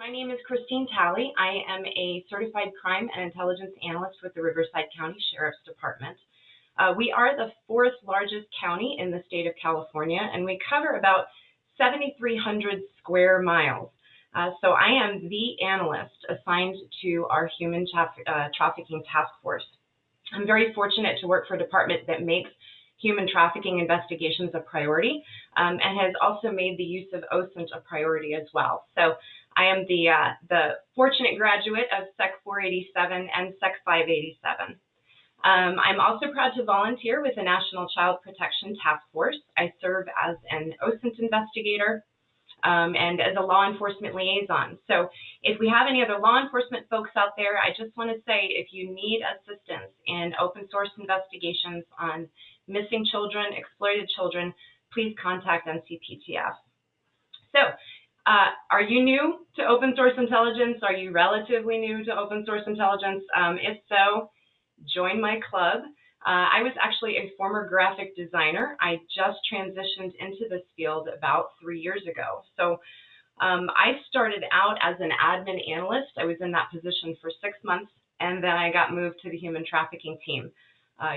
My name is Christine Talley. I am a certified crime and intelligence analyst with the Riverside County Sheriff's Department. We are the fourth largest county in the state of California, and we cover about 7,300 square miles. So I am the analyst assigned to our human trafficking task force. I'm very fortunate to work for a department that makes human trafficking investigations a priority and has also made the use of OSINT a priority as well. So I am the fortunate graduate of SEC 487 and SEC 587. I'm also proud to volunteer with the National Child Protection Task Force. I serve as an OSINT investigator and as a law enforcement liaison. So if we have any other law enforcement folks out there, I just want to say if you need assistance in open source investigations on missing children, exploited children, please contact NCPTF. So are you new to open source intelligence? Are you relatively new to open source intelligence? If so, join my club. I was actually a former graphic designer. I just transitioned into this field about 3 years ago. So I started out as an admin analyst. I was in that position for 6 months, and then I got moved to the human trafficking team.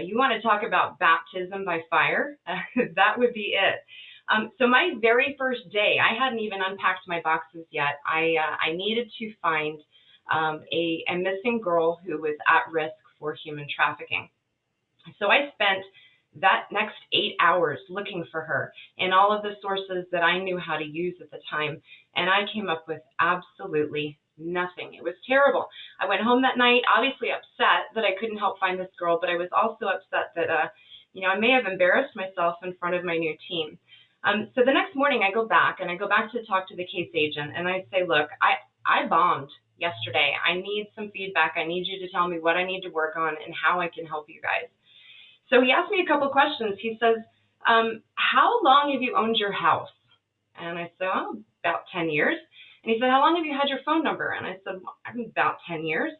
You want to talk about baptism by fire? That would be it. So my very first day, I hadn't even unpacked my boxes yet. I needed to find a missing girl who was at risk for human trafficking. So I spent that next 8 hours looking for her in all of the sources that I knew how to use at the time, and I came up with absolutely nothing. It was terrible. I went home that night, obviously upset that I couldn't help find this girl, but I was also upset that, I may have embarrassed myself in front of my new team. So the next morning I go back to talk to the case agent, and I say, look, I bombed yesterday. I need some feedback. I need you to tell me what I need to work on and how I can help you guys. So he asked me a couple questions. He says, how long have you owned your house? And I said, oh, about 10 years. And he said, how long have you had your phone number? And I said, about 10 years.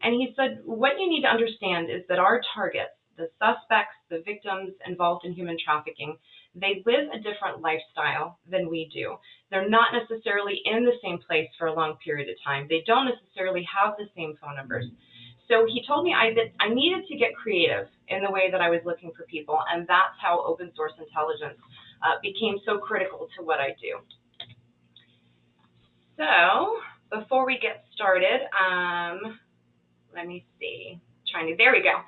And he said, what you need to understand is that our targets, the suspects, the victims involved in human trafficking, they live a different lifestyle than we do. They're not necessarily in the same place for a long period of time. They don't necessarily have the same phone numbers. So he told me that I needed to get creative in the way that I was looking for people, and that's how open source intelligence became so critical to what I do. So before we get started, let me see. There we go.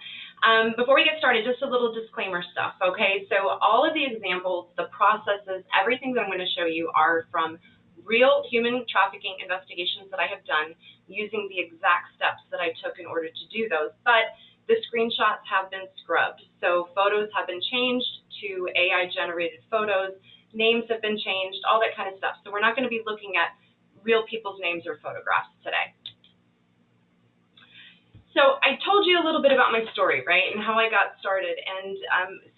Before we get started, just a little disclaimer stuff, okay? So all of the examples, the processes, everything that I'm going to show you are from real human trafficking investigations that I have done using the exact steps that I took in order to do those. But the screenshots have been scrubbed. So photos have been changed to AI-generated photos. Names have been changed, all that kind of stuff. So we're not going to be looking at real people's names or photographs today. So I told you a little bit about my story, right, and how I got started. And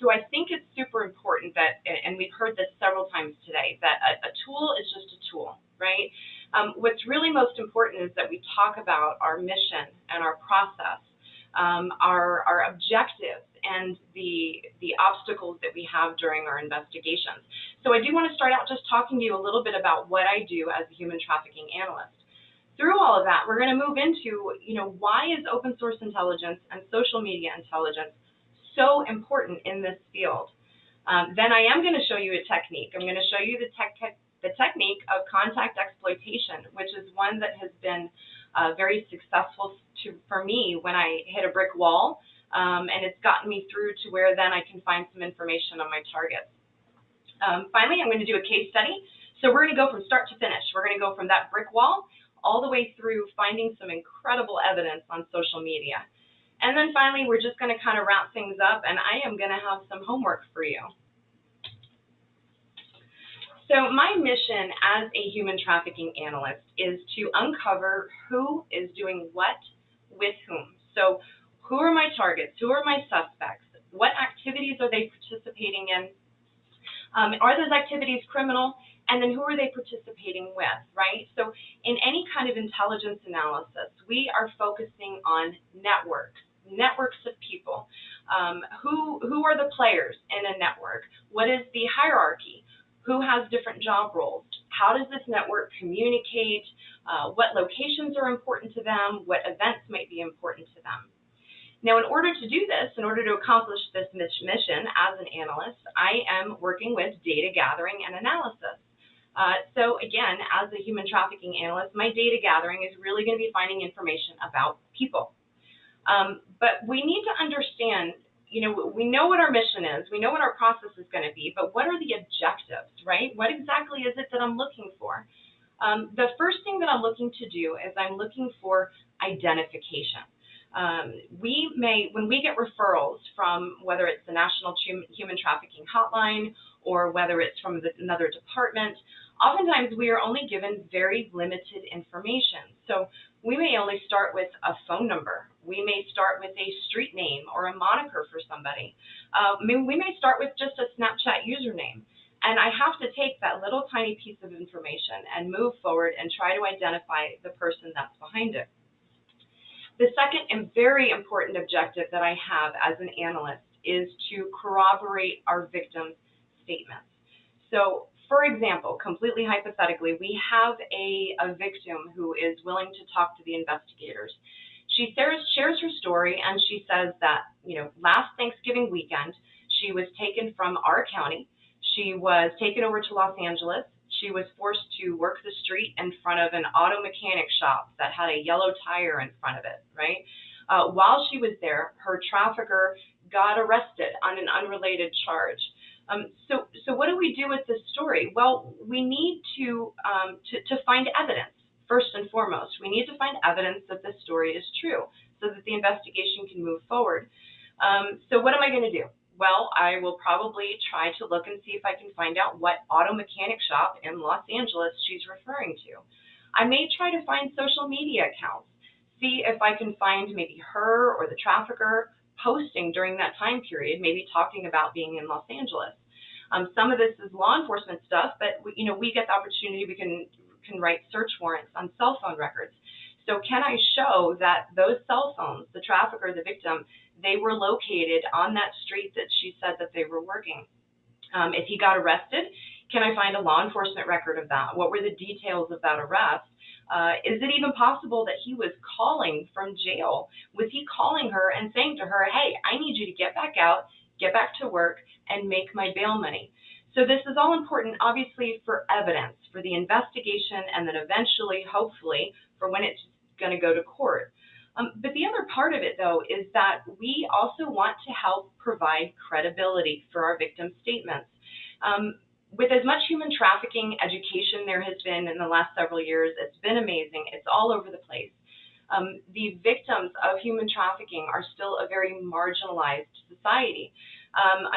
so I think it's super important that, and we've heard this several times today, that a tool is just a tool, right? What's really most important is that we talk about our mission and our process, our objectives, and the obstacles that we have during our investigations. So I do want to start out just talking to you a little bit about what I do as a human trafficking analyst. Through all of that, we're going to move into, why is open source intelligence and social media intelligence so important in this field? Then I am going to show you a technique. I'm going to show you the technique of contact exploitation, which is one that has been very successful for me when I hit a brick wall, and it's gotten me through to where then I can find some information on my targets. Finally, I'm going to do a case study. So we're going to go from start to finish. We're going to go from that brick wall all the way through finding some incredible evidence on social media. And then finally, we're just going to kind of wrap things up, and I am going to have some homework for you. So my mission as a human trafficking analyst is to uncover who is doing what with whom. So who are my targets? Who are my suspects? What activities are they participating in? Are those activities criminal? And then who are they participating with, right? So in any kind of intelligence analysis, we are focusing on networks of people. Who are the players in a network? What is the hierarchy? Who has different job roles? how does this network communicate, what locations are important to them, what events might be important to them. Now, in order to do this, in order to accomplish this mission as an analyst, I am working with data gathering and analysis. So again, as a human trafficking analyst, my data gathering is really going to be finding information about people. But we need to understand, we know what our mission is, we know what our process is going to be, but what are the objectives, right? What exactly is it that I'm looking for? The first thing that I'm looking to do is I'm looking for identification. When we get referrals from whether it's the National Human Trafficking Hotline or whether it's from another department, oftentimes we are only given very limited information. So we may only start with a phone number. We may start with a street name or a moniker for somebody. We may start with just a Snapchat username. And I have to take that little tiny piece of information and move forward and try to identify the person that's behind it. The second and very important objective that I have as an analyst is to corroborate our victims' statements. So, for example, completely hypothetically, we have a victim who is willing to talk to the investigators. She shares her story, and she says that, last Thanksgiving weekend, she was taken from our county. She was taken over to Los Angeles. She was forced to work the street in front of an auto mechanic shop that had a yellow tire in front of it, right? While she was there, her trafficker got arrested on an unrelated charge. So what do we do with this story? Well, we need to find evidence, first and foremost. We need to find evidence that this story is true so that the investigation can move forward. So what am I going to do? Well, I will probably try to look and see if I can find out what auto mechanic shop in Los Angeles she's referring to. I may try to find social media accounts, see if I can find maybe her or the trafficker posting during that time period, maybe talking about being in Los Angeles. Some of this is law enforcement stuff, but we get the opportunity, we can write search warrants on cell phone records. So can I show that those cell phones, the trafficker, the victim, they were located on that street that she said that they were working? If he got arrested, can I find a law enforcement record of that? What were the details of that arrest? Is it even possible that he was calling from jail? Was he calling her and saying to her, hey, I need you to get back out, get back to work, and make my bail money? So this is all important, obviously, for evidence, for the investigation, and then eventually, hopefully, for when it's going to go to court. But the other part of it, though, is that we also want to help provide credibility for our victim statements. With as much human trafficking education there has been in the last several years, it's been amazing. It's all over the place. The victims of human trafficking are still a very marginalized society.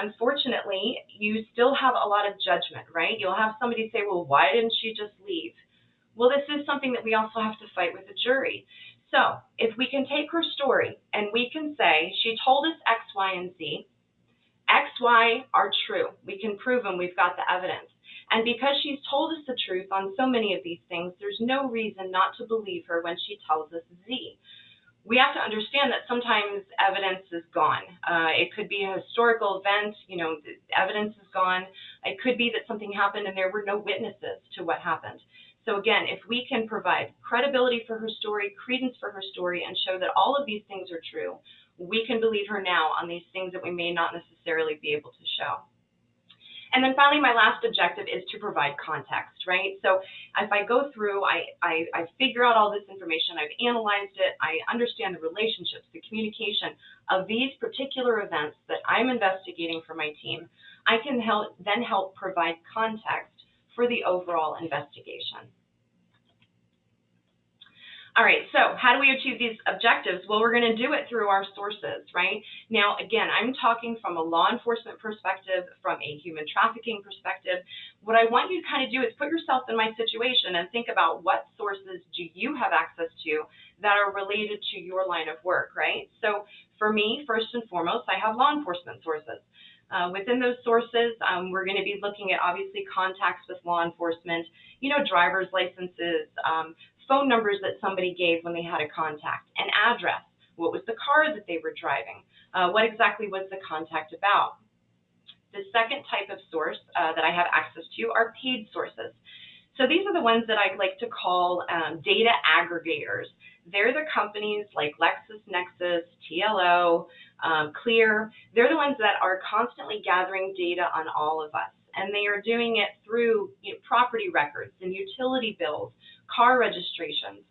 Unfortunately, you still have a lot of judgment, right? You'll have somebody say, well, why didn't she just leave? Well, this is something that we also have to fight with the jury. So if we can take her story and we can say, she told us X, Y, and Z, X, Y are true. We can prove them. We've got the evidence. And because she's told us the truth on so many of these things, there's no reason not to believe her when she tells us Z. We have to understand that sometimes evidence is gone. It could be a historical event, the evidence is gone. It could be that something happened and there were no witnesses to what happened. So again, if we can provide credibility for her story, credence for her story, and show that all of these things are true, we can believe her now on these things that we may not necessarily be able to show. And then finally, my last objective is to provide context, right? So as I go through, I figure out all this information, I've analyzed it, I understand the relationships, the communication of these particular events that I'm investigating for my team. I can then help provide context for the overall investigation. All right, so how do we achieve these objectives? Well, we're going to do it through our sources, right? Now, again, I'm talking from a law enforcement perspective, from a human trafficking perspective. What I want you to kind of do is put yourself in my situation and think about what sources do you have access to that are related to your line of work, right? So for me, first and foremost, I have law enforcement sources. Within those sources, we're going to be looking at, obviously, contacts with law enforcement, driver's licenses, phone numbers that somebody gave when they had a contact, an address, what was the car that they were driving, what exactly was the contact about. The second type of source that I have access to are paid sources. So these are the ones that I like to call data aggregators. They're the companies like LexisNexis, TLO, Clear. They're the ones that are constantly gathering data on all of us. And they are doing it through property records and utility bills, car registrations.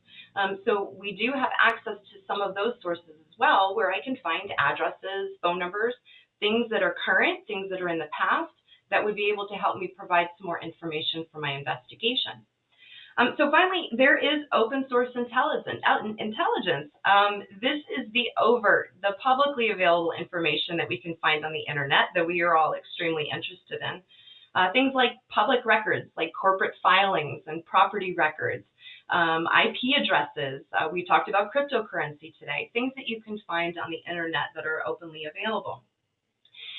So we do have access to some of those sources as well, where I can find addresses, phone numbers, things that are current, things that are in the past, that would be able to help me provide some more information for my investigation. So finally, there is open source intelligence. This is the publicly available information that we can find on the internet that we are all extremely interested in. Things like public records, like corporate filings and property records, IP addresses. We talked about cryptocurrency today, things that you can find on the internet that are openly available.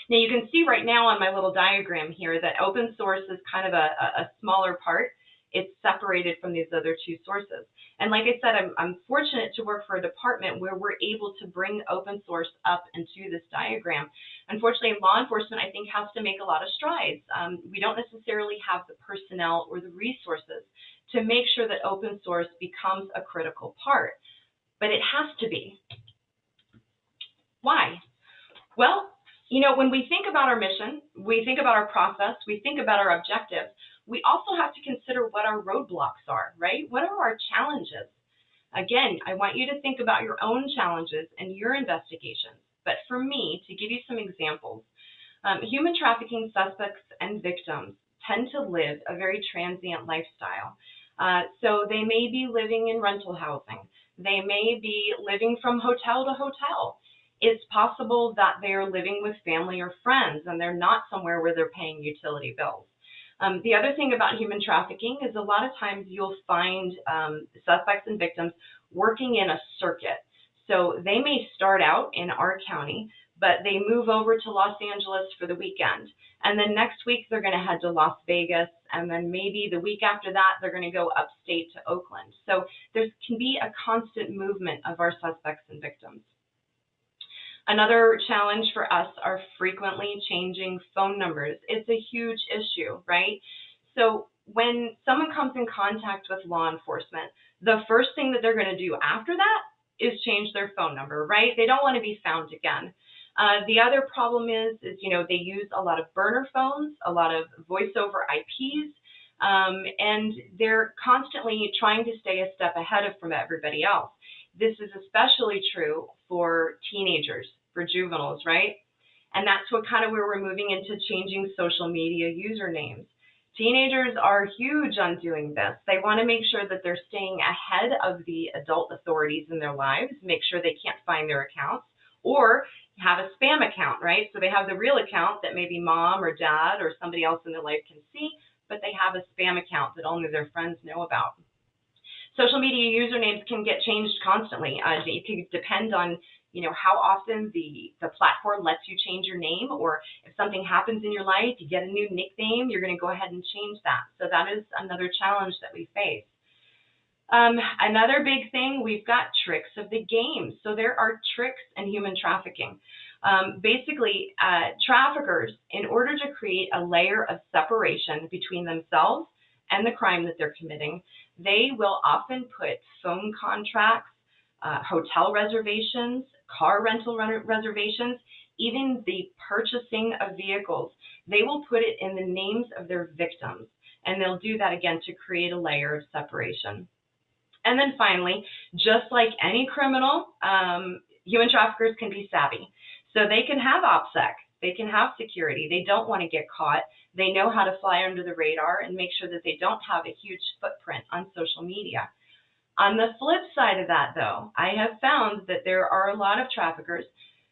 Now you can see right now on my little diagram here that open source is kind of a smaller part. It's separated from these other two sources. And like I said, I'm fortunate to work for a department where we're able to bring open source up into this diagram. Unfortunately, law enforcement, I think, has to make a lot of strides. We don't necessarily have the personnel or the resources to make sure that open source becomes a critical part, but it has to be. Why? Well, when we think about our mission, we think about our process, we think about our objectives, we also have to consider what our roadblocks are, right? What are our challenges? Again, I want you to think about your own challenges and your investigations. But for me, to give you some examples, human trafficking suspects and victims tend to live a very transient lifestyle. So they may be living in rental housing. They may be living from hotel to hotel. It's possible that they are living with family or friends and they're not somewhere where they're paying utility bills. The other thing about human trafficking is a lot of times you'll find suspects and victims working in a circuit. So they may start out in our county, but they move over to Los Angeles for the weekend. And then next week they're going to head to Las Vegas. And then maybe the week after that, they're going to go upstate to Oakland. So there can be a constant movement of our suspects and victims. Another challenge for us are frequently changing phone numbers. It's a huge issue, right? So when someone comes in contact with law enforcement, the first thing that they're going to do after that is change their phone number, right? They don't want to be found again. The other problem is they use a lot of burner phones, a lot of voice over IPs, and they're constantly trying to stay a step ahead from everybody else. This is especially true for teenagers, for juveniles, right? And that's what where we're moving into changing social media usernames. Teenagers are huge on doing this. They want to make sure that they're staying ahead of the adult authorities in their lives, make sure they can't find their accounts, or have a spam account, right? So they have the real account that maybe mom or dad or somebody else in their life can see, but they have a spam account that only their friends know about. Social media usernames can get changed constantly. It can depend on how often the platform lets you change your name, or if something happens in your life, you get a new nickname, you're going to go ahead and change that. So that is another challenge that we face. Another big thing, we've got tricks of the game. So there are tricks in human trafficking. Basically, traffickers, in order to create a layer of separation between themselves and the crime that they're committing, they will often put phone contracts, hotel reservations, car rental reservations, even the purchasing of vehicles. They will put it in the names of their victims, and they'll do that again to create a layer of separation. And then finally, just like any criminal, human traffickers can be savvy. So they can have OPSEC, they can have security, they don't want to get caught, they know how to fly under the radar and make sure that they don't have a huge footprint on social media. On the flip side of that, though, I have found that there are a lot of traffickers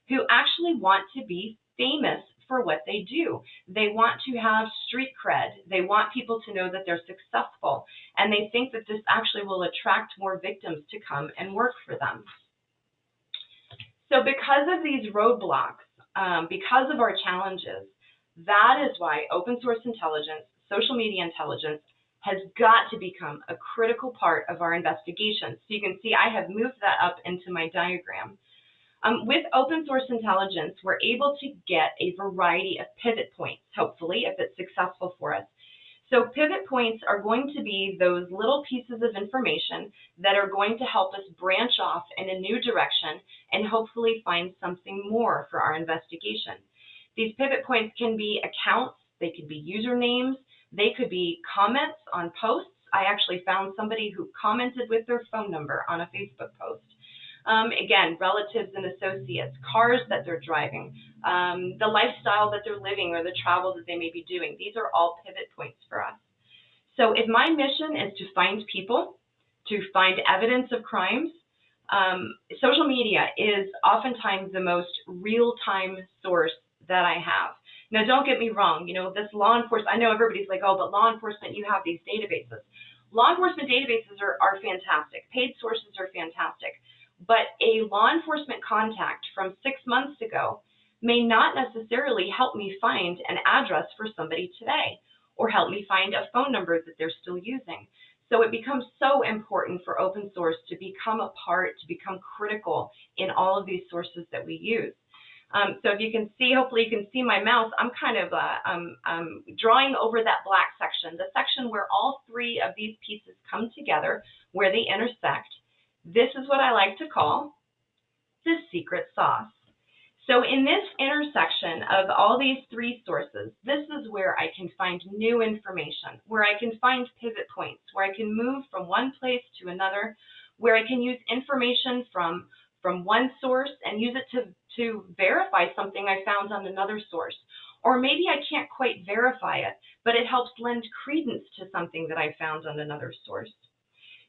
who actually want to be famous for what they do. They want to have street cred. They want people to know that they're successful, and they think that this actually will attract more victims to come and work for them. So because of these roadblocks, because of our challenges, that is why open source intelligence, social media intelligence, has got to become a critical part of our investigation. So you can see I have moved that up into my diagram. With open source intelligence, we're able to get a variety of pivot points, hopefully, if it's successful for us. So pivot points are going to be those little pieces of information that are going to help us branch off in a new direction and hopefully find something more for our investigation. These pivot points can be accounts, they could be usernames, they could be comments on posts. I actually found somebody who commented with their phone number on a Facebook post. Again, relatives and associates, cars that they're driving, the lifestyle that they're living or the travel that they may be doing. These are all pivot points for us. So if my mission is to find people, to find evidence of crimes, social media is oftentimes the most real-time source that I have. Now, don't get me wrong, this law enforcement, I know everybody's like, oh, but law enforcement, you have these databases. Law enforcement databases are fantastic. Paid sources are fantastic. But a law enforcement contact from 6 months ago may not necessarily help me find an address for somebody today or help me find a phone number that they're still using. So it becomes so important for open source to become a part, to become critical in all of these sources that we use. So if you can see, hopefully you can see my mouse, I'm kind of drawing over that black section, the section where all three of these pieces come together, where they intersect. This is what I like to call the secret sauce. So in this intersection of all these three sources, this is where I can find new information, where I can find pivot points, where I can move from one place to another, where I can use information from one source and use it to verify something I found on another source. Or maybe I can't quite verify it, but it helps lend credence to something that I found on another source.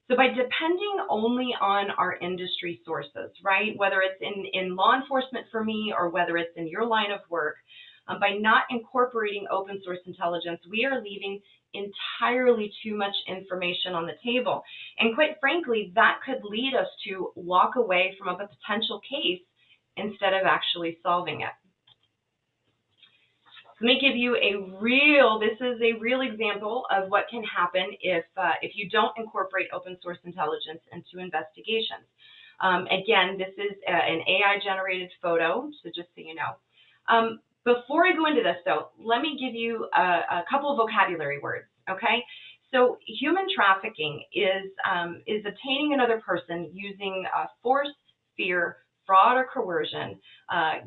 So by depending only on our industry sources, right, whether it's in law enforcement for me or whether it's in your line of work, by not incorporating open source intelligence, we are leaving entirely too much information on the table. And quite frankly, that could lead us to walk away from a potential case instead of actually solving it. Let me give you this is a real example of what can happen if you don't incorporate open source intelligence into investigations. Again, this is an AI-generated photo, so just so you know. Before I go into this, though, let me give you a couple of vocabulary words, okay? So human trafficking is obtaining another person using force, fear, fraud, or coercion,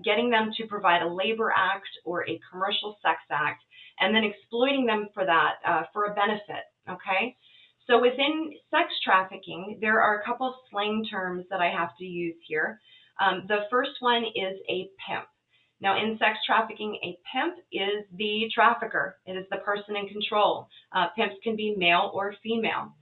getting them to provide a labor act or a commercial sex act, and then exploiting them for that, for a benefit, okay? So within sex trafficking, there are a couple of slang terms that I have to use here. The first one is a pimp. Now, in sex trafficking, a pimp is the trafficker. It is the person in control. Pimps can be male or female.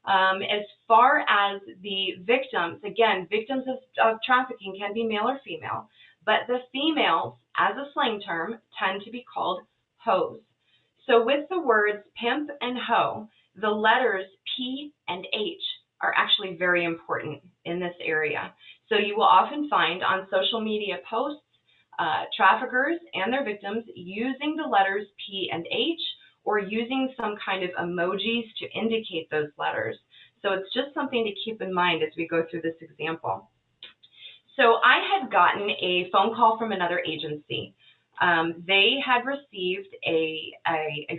As far as the victims, again, victims of trafficking can be male or female, but the females, as a slang term, tend to be called hoes. So with the words pimp and hoe, the letters P and H are actually very important in this area. So you will often find on social media posts, traffickers and their victims using the letters P and H, or using some kind of emojis to indicate those letters. So it's just something to keep in mind as we go through this example. So I had gotten a phone call from another agency. They had received a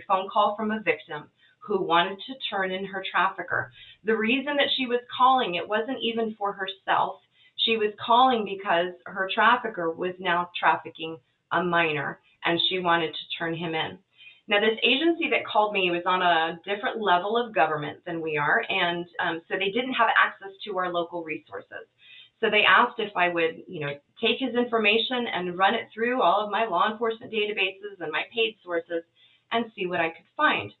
phone call from a victim who wanted to turn in her trafficker. The reason that she was calling, it wasn't even for herself. She was calling because her trafficker was now trafficking a minor, and she wanted to turn him in. Now, this agency that called me was on a different level of government than we are, and so they didn't have access to our local resources. So they asked if I would, take his information and run it through all of my law enforcement databases and my paid sources and see what I could find.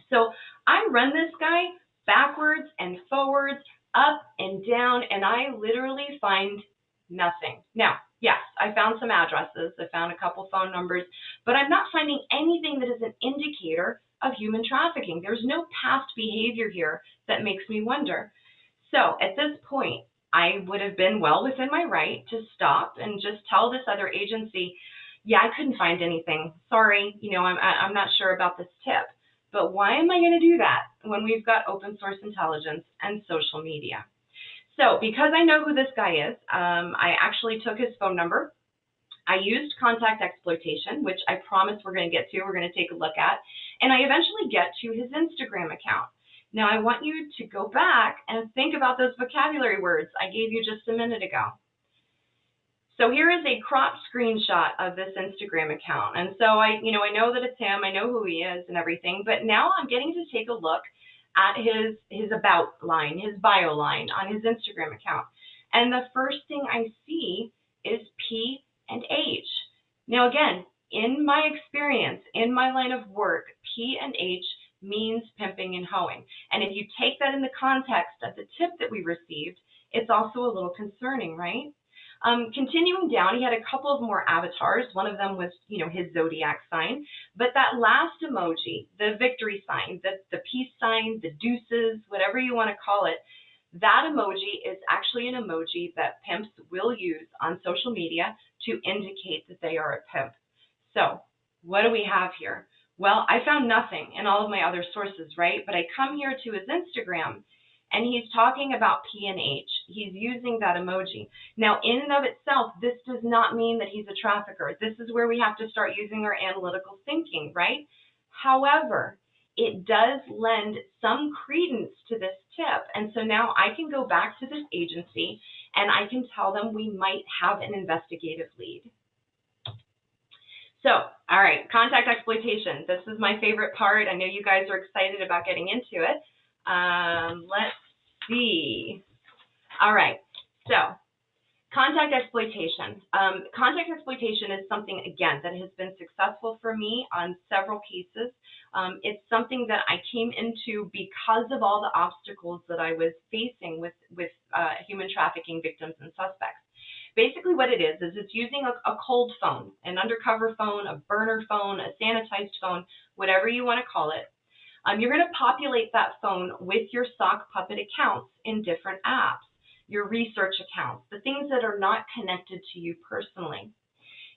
So I run this guy backwards and forwards, up and down, and I literally find nothing. Now, yes, I found some addresses, I found a couple phone numbers, but I'm not finding anything that is an indicator of human trafficking. There's no past behavior here that makes me wonder. So at this point, I would have been well within my right to stop and just tell this other agency, yeah, I couldn't find anything. Sorry, I'm not sure about this tip. But why am I going to do that when we've got open source intelligence and social media? So because I know who this guy is, I actually took his phone number. I used contact exploitation, which I promise we're going to get to. We're going to take a look at. And I eventually get to his Instagram account. Now, I want you to go back and think about those vocabulary words I gave you just a minute ago. So here is a cropped screenshot of this Instagram account. And so I know that it's him. I know who he is and everything. But now I'm getting to take a look at his about line, his bio line on his Instagram account. And the first thing I see is P and H. Now, again, in my experience, in my line of work, P and H means pimping and hoeing. And if you take that in the context of the tip that we received, it's also a little concerning, right? Continuing down, he had a couple of more avatars. One of them was, his zodiac sign. But that last emoji, the victory sign, the peace sign, the deuces, whatever you want to call it, that emoji is actually an emoji that pimps will use on social media to indicate that they are a pimp. So what do we have here? Well, I found nothing in all of my other sources, right? But I come here to his Instagram, and he's talking about P and H. He's using that emoji. Now, in and of itself, this does not mean that he's a trafficker. This is where we have to start using our analytical thinking, right? However, it does lend some credence to this tip. And so now I can go back to this agency, and I can tell them we might have an investigative lead. So, all right, contact exploitation. This is my favorite part. I know you guys are excited about getting into it. Let's see. All right, so contact exploitation. Contact exploitation is something, again, that has been successful for me on several cases. It's something that I came into because of all the obstacles that I was facing with human trafficking victims and suspects. Basically what it is it's using a cold phone, an undercover phone, a burner phone, a sanitized phone, whatever you want to call it. You're going to populate that phone with your sock puppet accounts in different apps, your research accounts, the things that are not connected to you personally.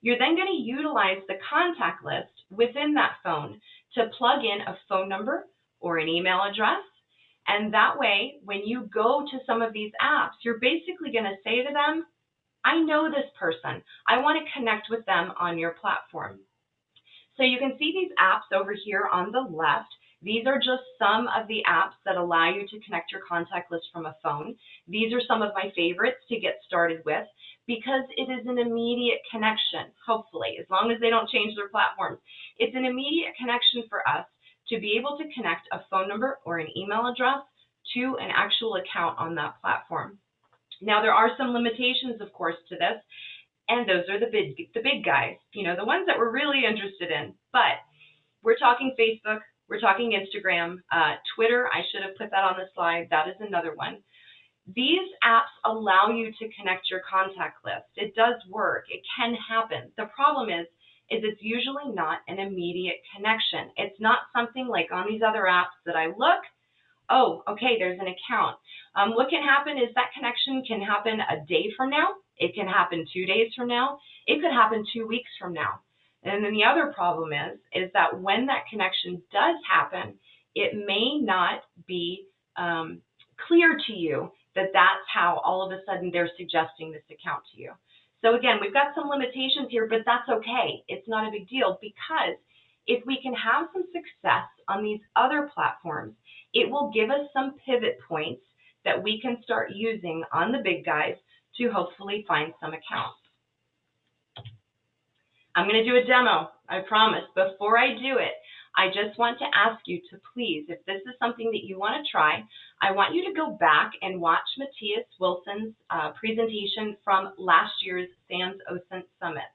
You're then going to utilize the contact list within that phone to plug in a phone number or an email address. And that way, when you go to some of these apps, you're basically going to say to them, I know this person. I want to connect with them on your platform. So you can see these apps over here on the left. These are just some of the apps that allow you to connect your contact list from a phone. These are some of my favorites to get started with because it is an immediate connection, hopefully, as long as they don't change their platforms. It's an immediate connection for us to be able to connect a phone number or an email address to an actual account on that platform. Now, there are some limitations, of course, to this, and those are the big guys, the ones that we're really interested in. But we're talking Facebook, we're talking Instagram, Twitter. I should have put that on the slide. That is another one. These apps allow you to connect your contact list. It does work. It can happen. The problem is it's usually not an immediate connection. It's not something like on these other apps that I look, oh, okay, there's an account. What can happen is that connection can happen a day from now. It can happen 2 days from now. It could happen 2 weeks from now. And then the other problem is that when that connection does happen, it may not be clear to you that that's how all of a sudden they're suggesting this account to you. So again, we've got some limitations here, but that's okay. It's not a big deal because if we can have some success on these other platforms, it will give us some pivot points that we can start using on the big guys to hopefully find some accounts. I'm going to do a demo, I promise. Before I do it, I just want to ask you to please, if this is something that you want to try, I want you to go back and watch Matthias Wilson's presentation from last year's SANS OSINT Summit.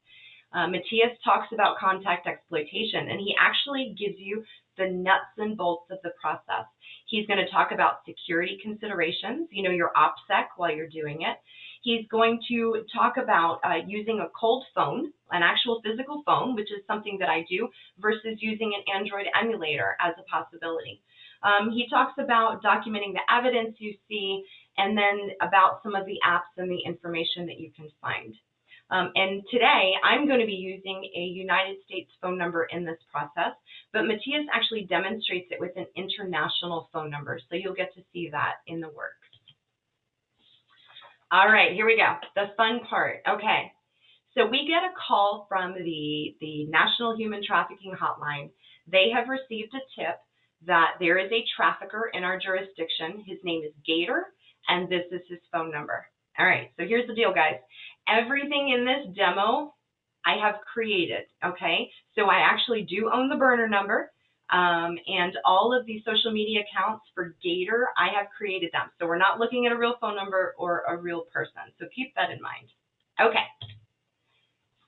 Matthias talks about contact exploitation, and he actually gives you the nuts and bolts of the process. He's going to talk about security considerations, your OPSEC while you're doing it. He's going to talk about using a cold phone, an actual physical phone, which is something that I do, versus using an Android emulator as a possibility. He talks about documenting the evidence you see, and then about some of the apps and the information that you can find. And today, I'm going to be using a United States phone number in this process, but Matthias actually demonstrates it with an international phone number, so you'll get to see that in the works. All right, here we go, the fun part. Okay, So we get a call from the National Human Trafficking Hotline. They have received a tip that there is a trafficker in our jurisdiction. His name is Gator, and this is his phone number. All right, so here's the deal, guys. Everything in this demo I have created, okay? So I actually do own the burner number, and all of the social media accounts for Gator, I have created them. So we're not looking at a real phone number or a real person, so keep that in mind. Okay.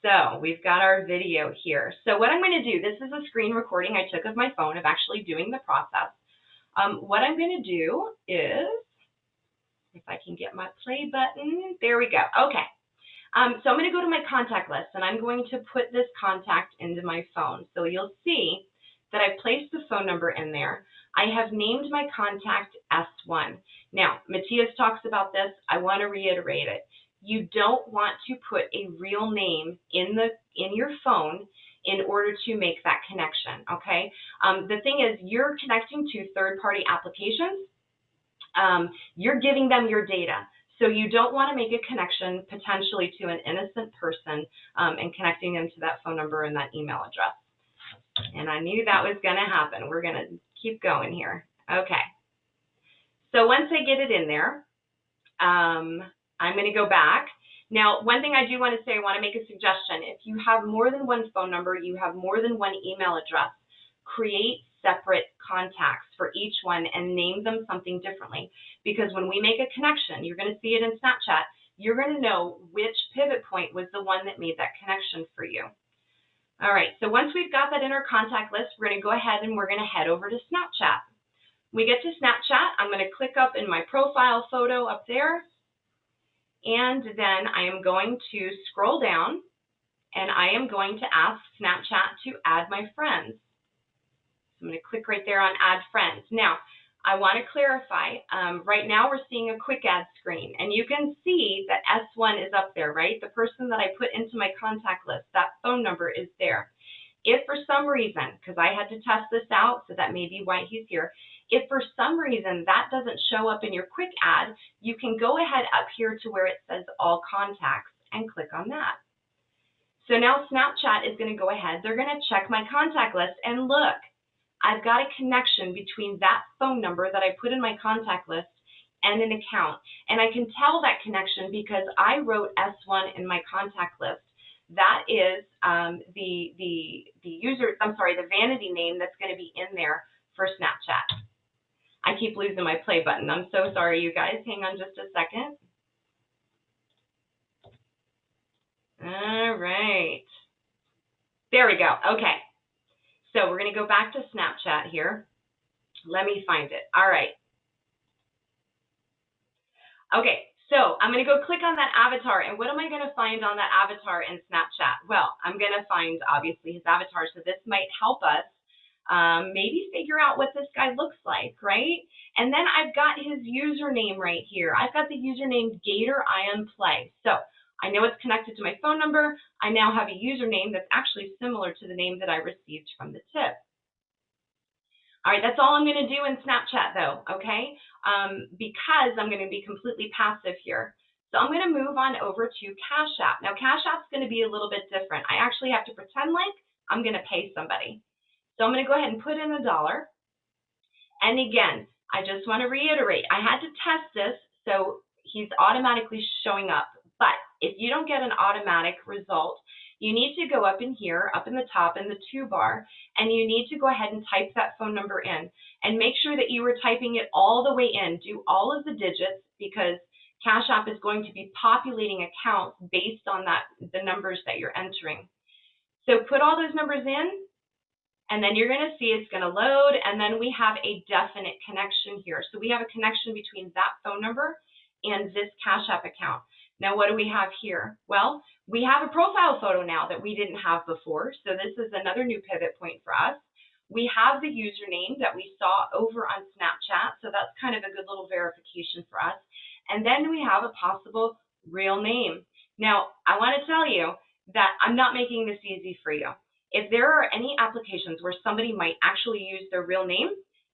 So we've got our video here. So what I'm going to do, this is a screen recording I took of my phone of actually doing the process. What I'm going to do is, if I can get my play button, there we go. Okay. So I'm going to go to my contact list, and I'm going to put this contact into my phone. So you'll see that I've placed the phone number in there. I have named my contact S1. Now, Matthias talks about this. I want to reiterate it. You don't want to put a real name in your phone in order to make that connection, okay? The thing is, you're connecting to third-party applications. You're giving them your data. So you don't want to make a connection potentially to an innocent person and connecting them to that phone number and that email address. And I knew that was going to happen. We're going to keep going here. Okay. So once I get it in there, I'm going to go back. Now, one thing I do want to say, I want to make a suggestion. If you have more than one phone number, you have more than one email address, create separate contacts for each one and name them something differently. Because when we make a connection, you're going to see it in Snapchat, you're going to know which pivot point was the one that made that connection for you. All right, so once we've got that in our contact list, we're going to go ahead and we're going to head over to Snapchat. We get to Snapchat, I'm going to click up in my profile photo up there, and then I am going to scroll down, and I am going to ask Snapchat to add my friends. So I'm going to click right there on Add Friends. Now, I want to clarify, right now we're seeing a quick add screen, and you can see that S1 is up there, right? The person that I put into my contact list, that phone number is there. If for some reason, because I had to test this out, so that may be why he's here, if for some reason that doesn't show up in your quick add, you can go ahead up here to where it says All Contacts and click on that. So now Snapchat is going to go ahead, they're going to check my contact list, and look, I've got a connection between that phone number that I put in my contact list and an account. And I can tell that connection because I wrote S1 in my contact list. That is the vanity name that's going to be in there for Snapchat. I keep losing my play button. I'm so sorry, you guys. Hang on just a second. All right. There we go. Okay. So we're going to go back to Snapchat here. Let me find it. All right. Okay, so I'm going to go click on that avatar. And what am I going to find on that avatar in Snapchat? Well, I'm going to find, obviously, his avatar. So this might help us maybe figure out what this guy looks like, right? And then I've got his username right here. I've got the username GatorIamPlay. So I know it's connected to my phone number. I now have a username that's actually similar to the name that I received from the tip. All right, that's all I'm going to do in Snapchat though, okay? Because I'm going to be completely passive here. So I'm going to move on over to Cash App. Now Cash App's going to be a little bit different. I actually have to pretend like I'm going to pay somebody. So I'm going to go ahead and put in $1. And again, I just want to reiterate, I had to test this, so he's automatically showing up. But if you don't get an automatic result, you need to go up in here, up in the top in the to bar, and you need to go ahead and type that phone number in. And make sure that you are typing it all the way in. Do all of the digits because Cash App is going to be populating accounts based on the numbers that you're entering. So put all those numbers in, and then you're going to see it's going to load, and then we have a definite connection here. So we have a connection between that phone number and this Cash App account. Now, what do we have here? Well, we have a profile photo now that we didn't have before. So this is another new pivot point for us. We have the username that we saw over on Snapchat. So that's kind of a good little verification for us. And then we have a possible real name. Now, I want to tell you that I'm not making this easy for you. If there are any applications where somebody might actually use their real name,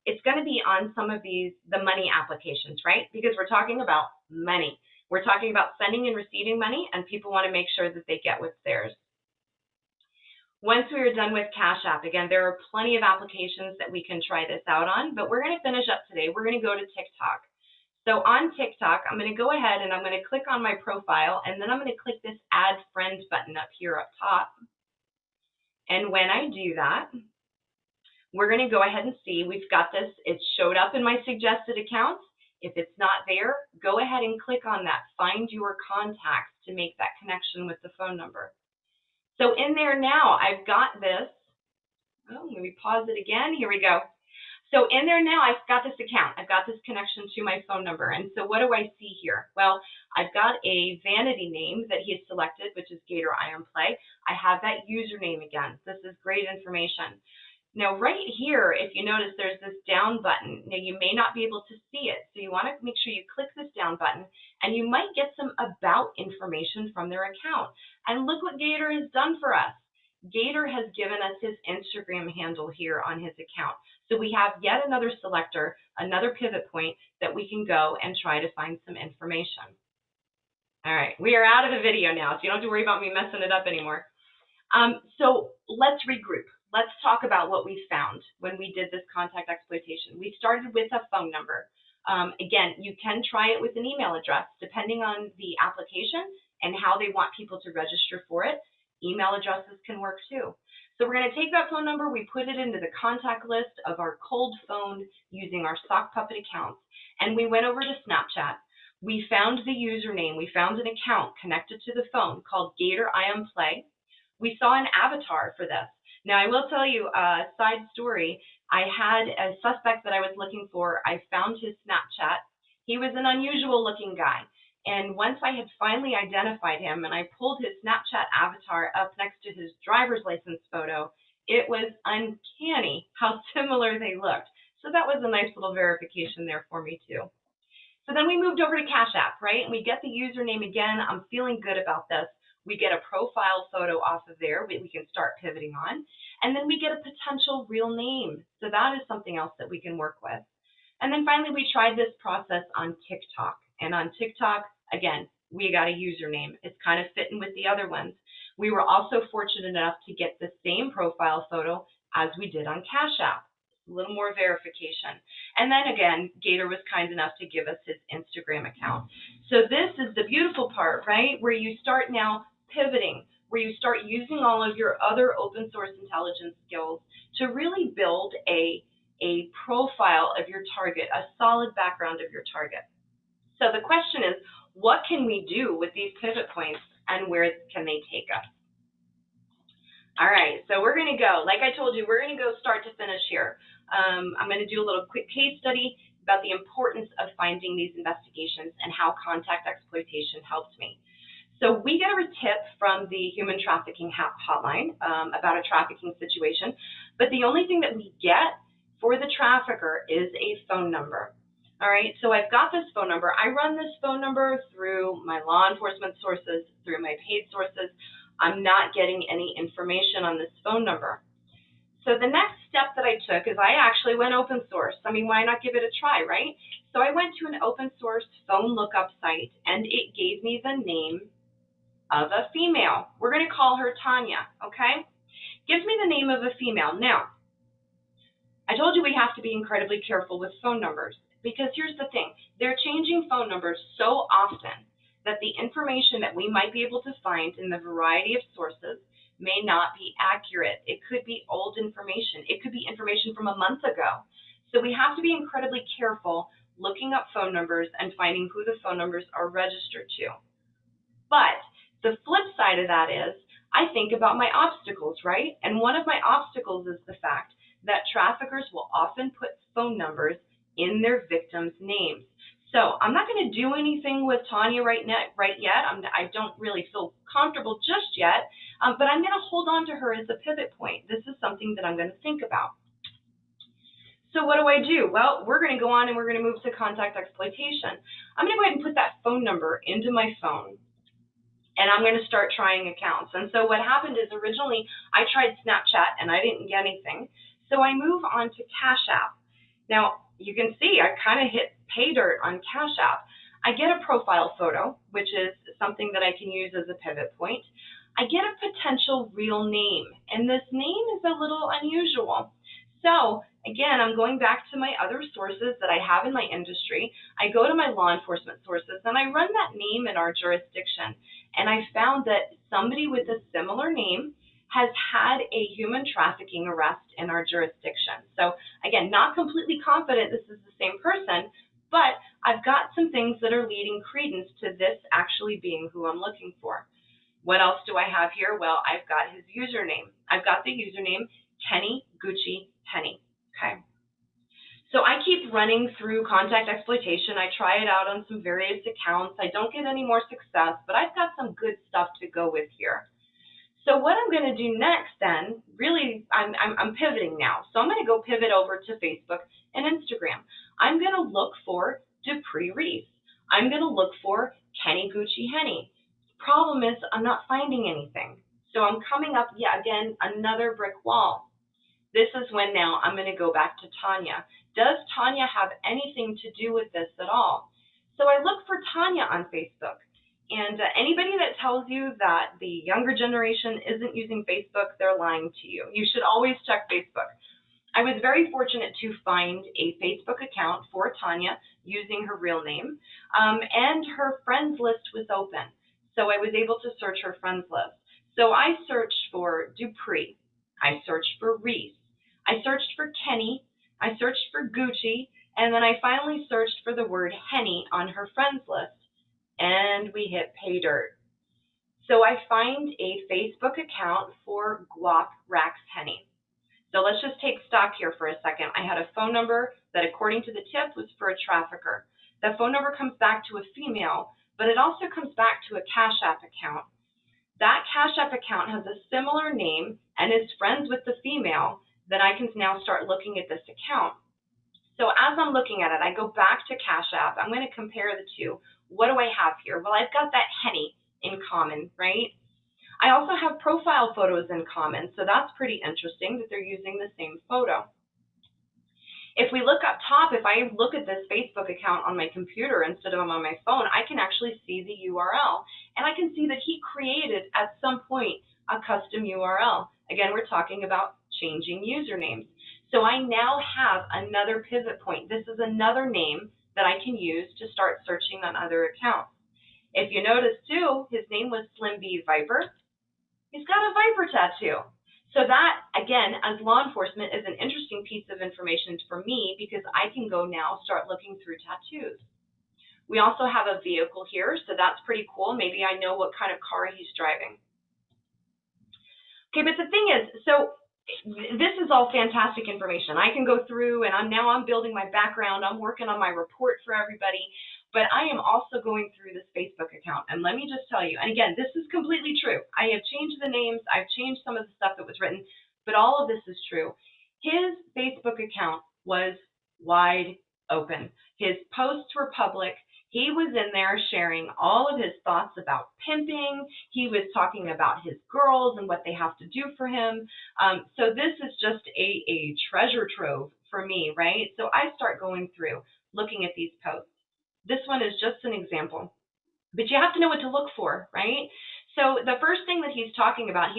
it's going to be on some of the money applications, right? Because we're talking about money. We're talking about sending and receiving money, and people want to make sure that they get what's theirs. Once we are done with Cash App, again, there are plenty of applications that we can try this out on, but we're going to finish up today. We're going to go to TikTok. So on TikTok, I'm going to go ahead and I'm going to click on my profile, and then I'm going to click this Add Friend button up here up top. And when I do that, we're going to go ahead and see we've got this. It showed up in my suggested accounts. If it's not there, go ahead and click on that Find Your Contacts to make that connection with the phone number. So in there now, I've got this. Oh, let me pause it again. Here we go. So in there now, I've got this account. I've got this connection to my phone number. And so what do I see here? Well, I've got a vanity name that he has selected, which is Gator Iron Play. I have that username again. This is great information. Now, right here, if you notice, there's this down button. Now, you may not be able to see it, so you want to make sure you click this down button, and you might get some about information from their account. And look what Gator has done for us. Gator has given us his Instagram handle here on his account. So we have yet another selector, another pivot point that we can go and try to find some information. All right, we are out of the video now, so you don't have to worry about me messing it up anymore. So let's regroup. Let's talk about what we found when we did this contact exploitation. We started with a phone number. Again, you can try it with an email address, depending on the application and how they want people to register for it. Email addresses can work too. So we're going to take that phone number, we put it into the contact list of our cold phone using our sock puppet accounts, and we went over to Snapchat. We found the username. We found an account connected to the phone called Gator Iron Play. We saw an avatar for this. Now, I will tell you a side story. I had a suspect that I was looking for. I found his Snapchat. He was an unusual looking guy. And once I had finally identified him and I pulled his Snapchat avatar up next to his driver's license photo, it was uncanny how similar they looked. So that was a nice little verification there for me too. So then we moved over to Cash App, right? And we get the username again. I'm feeling good about this. We get a profile photo off of there we can start pivoting on. And then we get a potential real name. So that is something else that we can work with. And then finally, we tried this process on TikTok. And on TikTok, again, we got a username. It's kind of fitting with the other ones. We were also fortunate enough to get the same profile photo as we did on Cash App. A little more verification. And then again, Gator was kind enough to give us his Instagram account. So this is the beautiful part, right? Where you start now pivoting, where you start using all of your other open source intelligence skills to really build a profile of your target, a solid background of your target. So the question is, what can we do with these pivot points and where can they take us? All right, so we're going to go, like I told you, we're going to go start to finish here. I'm going to do a little quick case study about the importance of finding these investigations and how contact exploitation helped me. So we get a tip from the human trafficking hotline about a trafficking situation, but the only thing that we get for the trafficker is a phone number. All right, so I've got this phone number. I run this phone number through my law enforcement sources, through my paid sources. I'm not getting any information on this phone number. So the next step that I took is I actually went open source. I mean, why not give it a try, right? So I went to an open source phone lookup site, and it gave me the name of a female. We're going to call her Tanya, okay? Gives me the name of a female. Now, I told you we have to be incredibly careful with phone numbers. Because here's the thing, they're changing phone numbers so often that the information that we might be able to find in the variety of sources may not be accurate. It could be old information. It could be information from a month ago. So we have to be incredibly careful looking up phone numbers and finding who the phone numbers are registered to. But the flip side of that is, I think about my obstacles, right? And one of my obstacles is the fact that traffickers will often put phone numbers in their victims' names. So I'm not going to do anything with Tanya right yet. I don't really feel comfortable just yet, but I'm going to hold on to her as a pivot point. This is something that I'm going to think about. So what do? Well, we're going to go on and we're going to move to contact exploitation. I'm going to go ahead and put that phone number into my phone, and I'm going to start trying accounts. And so what happened is originally I tried Snapchat and I didn't get anything. So I move on to Cash App. Now, you can see I kind of hit pay dirt on Cash App. I get a profile photo, which is something that I can use as a pivot point. I get a potential real name, and this name is a little unusual. So again, I'm going back to my other sources that I have in my industry. I go to my law enforcement sources and I run that name in our jurisdiction. And I found that somebody with a similar name has had a human trafficking arrest in our jurisdiction. So again, not completely confident this is the same person, but I've got some things that are leading credence to this actually being who I'm looking for. What else do I have here? Well, I've got his username. I've got the username Kenny Gucci Henny. Okay. So I keep running through contact exploitation. I try it out on some various accounts. I don't get any more success, but I've got some good stuff to go with here. So what I'm going to do next then, really, I'm pivoting now. So I'm going to go pivot over to Facebook and Instagram. I'm going to look for Dupree Reese. I'm going to look for Kenny Gucci Henny. Problem is, I'm not finding anything. So I'm coming up, again, another brick wall. This is when now I'm going to go back to Tanya. Does Tanya have anything to do with this at all? So I look for Tanya on Facebook. And anybody that tells you that the younger generation isn't using Facebook, they're lying to you. You should always check Facebook. I was very fortunate to find a Facebook account for Tanya using her real name, and her friends list was open. So I was able to search her friends list. So I searched for Dupree. I searched for Reese. I searched for Kenny. I searched for Gucci. And then I finally searched for the word Henny on her friends list. And we hit pay dirt. So I find a Facebook account for Guap Rax Henny. So let's just take stock here for a second. I had a phone number that, according to the tip, was for a trafficker. That phone number comes back to a female, but it also comes back to a Cash App account. That Cash App account has a similar name and is friends with the female. Then I can now start looking at this account. So as I'm looking at it, I go back to Cash App. I'm going to compare the two. What do I have here? Well, I've got that Henny in common, right? I also have profile photos in common, so that's pretty interesting that they're using the same photo. If we look up top, if I look at this Facebook account on my computer instead of on my phone, I can actually see the URL, and I can see that he created at some point a custom URL. Again, we're talking about changing usernames. So I now have another pivot point. This is another name that I can use to start searching on other accounts. If you notice too, his name was Slim B Viper. He's got a viper tattoo. So that, again, as law enforcement, is an interesting piece of information for me because I can go now start looking through tattoos. We also have a vehicle here, so that's pretty cool. Maybe I know what kind of car he's driving. Okay, but the thing is, so this is all fantastic information. I can go through and I'm building my background. I'm working on my report for everybody. But I am also going through this Facebook account. And let me just tell you, and again, this is completely true. I have changed the names. I've changed some of the stuff that was written, but all of this is true. His Facebook account was wide open. His posts were public. He was in there sharing all of his thoughts about pimping. He was talking about his girls and what they have to do for him. So this is just a treasure trove for me, right? So I start going through, looking at these posts. This one is just an example, but you have to know what to look for, right? So the first thing that he's talking about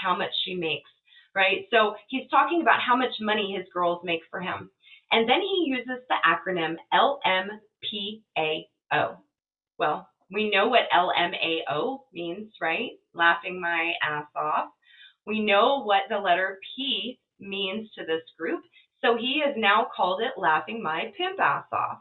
how much she makes, right? So he's talking about how much money his girls make for him. And then he uses the acronym LMPAO. Well, we know what LMAO means, right? Laughing my ass off. We know what the letter P means to this group. So he has now called it Laughing My Pimp Ass Off.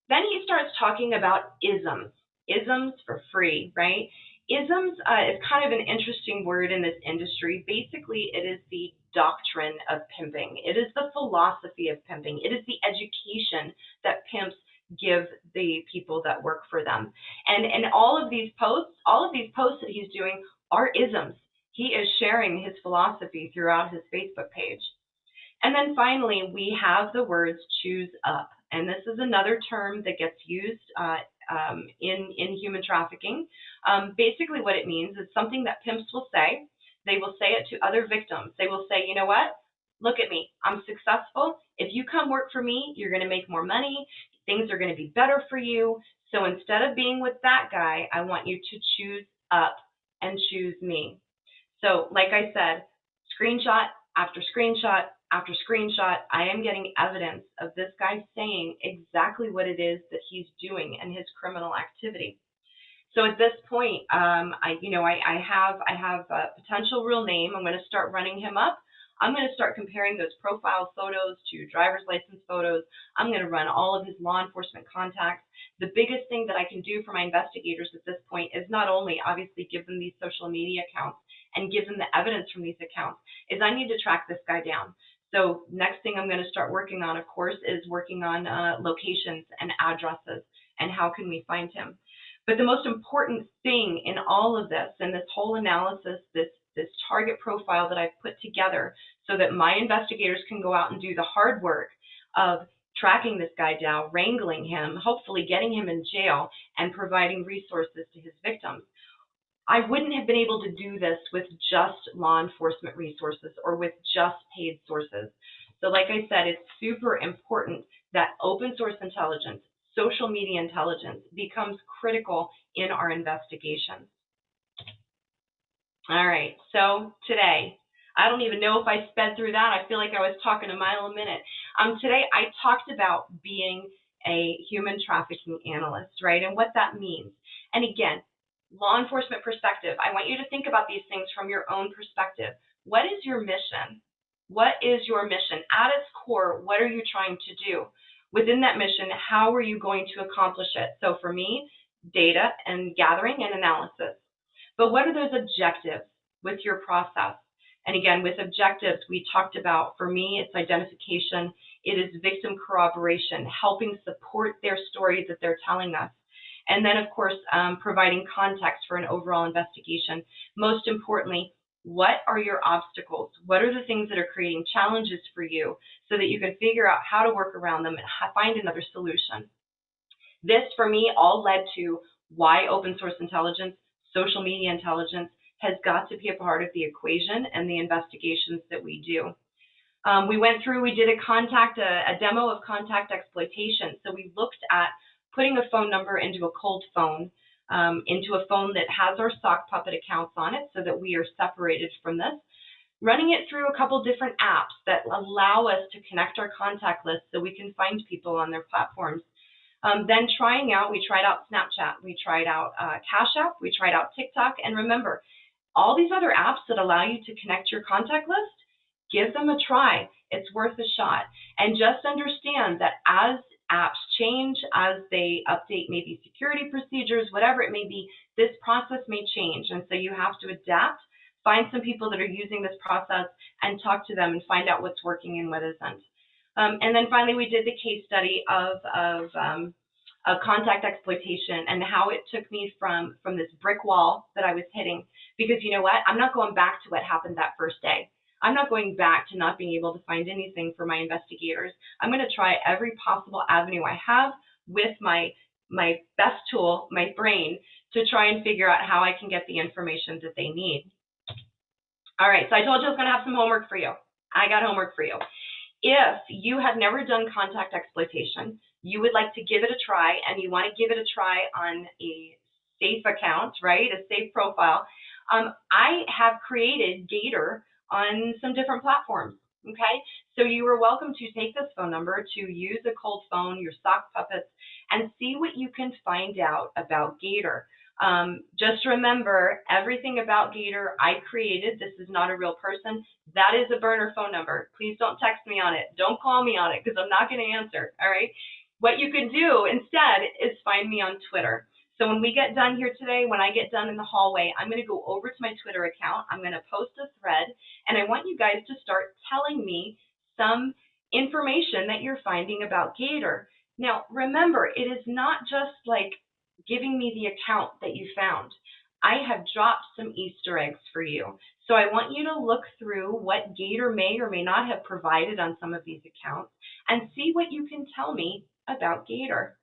Then he starts talking about isms. Isms for free, right? Isms is kind of an interesting word in this industry. Basically, it is the doctrine of pimping. It is the philosophy of pimping. It is the education that pimps give the people that work for them. And all of these posts that he's doing are isms. He is sharing his philosophy throughout his Facebook page. And then finally, we have the words choose up. And this is another term that gets used in human trafficking. Basically what it means is something that pimps will say. They will say it to other victims. They will say, you know what? Look at me. I'm successful. If you come work for me, you're going to make more money. Things are going to be better for you. So instead of being with that guy, I want you to choose up and choose me. So like I said, screenshot after screenshot after screenshot, I am getting evidence of this guy saying exactly what it is that he's doing and his criminal activity. So at this point, I have a potential real name. I'm going to start running him up. I'm going to start comparing those profile photos to driver's license photos. I'm going to run all of his law enforcement contacts. The biggest thing that I can do for my investigators at this point is not only obviously give them these social media accounts and give them the evidence from these accounts, is I need to track this guy down. So next thing I'm going to start working on, of course, is working on locations and addresses and how can we find him. But the most important thing in all of this and this whole analysis, this target profile that I've put together so that my investigators can go out and do the hard work of tracking this guy down, wrangling him, hopefully getting him in jail, and providing resources to his victims. I wouldn't have been able to do this with just law enforcement resources or with just paid sources. So like I said, it's super important that open source intelligence, social media intelligence becomes critical in our investigations. All right, so today, I don't even know if I sped through that. I feel like I was talking a mile a minute. Today, I talked about being a human trafficking analyst, right, and what that means. And again, law enforcement perspective, I want you to think about these things from your own perspective. What is your mission? What is your mission? At its core, what are you trying to do? Within that mission, how are you going to accomplish it? So for me, data and gathering and analysis. But what are those objectives with your process? And again, with objectives, we talked about, for me, it's identification. It is victim corroboration, helping support their story that they're telling us. And then, of course, providing context for an overall investigation. Most importantly, what are your obstacles? What are the things that are creating challenges for you so that you can figure out how to work around them and find another solution? This, for me, all led to why open source intelligence, social media intelligence has got to be a part of the equation and the investigations that we do. We did a demo of contact exploitation. So we looked at putting a phone number into a cold phone, into a phone that has our sock puppet accounts on it so that we are separated from this, running it through a couple different apps that allow us to connect our contact list so we can find people on their platforms. Then we tried out Snapchat, we tried out Cash App, we tried out TikTok, and remember, all these other apps that allow you to connect your contact list, give them a try. It's worth a shot. And just understand that as apps change, as they update maybe security procedures, whatever it may be, this process may change. And so you have to adapt, find some people that are using this process and talk to them and find out what's working and what isn't. And then finally, we did the case study of contact exploitation and how it took me from this brick wall that I was hitting. Because you know what? I'm not going back to what happened that first day. I'm not going back to not being able to find anything for my investigators. I'm going to try every possible avenue I have with my best tool, my brain, to try and figure out how I can get the information that they need. All right, so I told you I was going to have some homework for you. I got homework for you. If you have never done contact exploitation, you would like to give it a try, and you want to give it a try on a safe account, right, a safe profile, I have created Gator on some different platforms, okay? So you are welcome to take this phone number, to use a cold phone, your sock puppets, and see what you can find out about Gator. Just remember, everything about Gator I created. This is not a real person. That is a burner phone number. Please don't text me on it. Don't call me on it because I'm not going to answer, all right? What you can do instead is find me on Twitter. So when we get done here today, when I get done in the hallway, I'm going to go over to my Twitter account. I'm going to post a thread, and I want you guys to start telling me some information that you're finding about Gator. Now, remember, it is not just like giving me the account that you found. I have dropped some Easter eggs for you. So I want you to look through what Gator may or may not have provided on some of these accounts and see what you can tell me about Gator.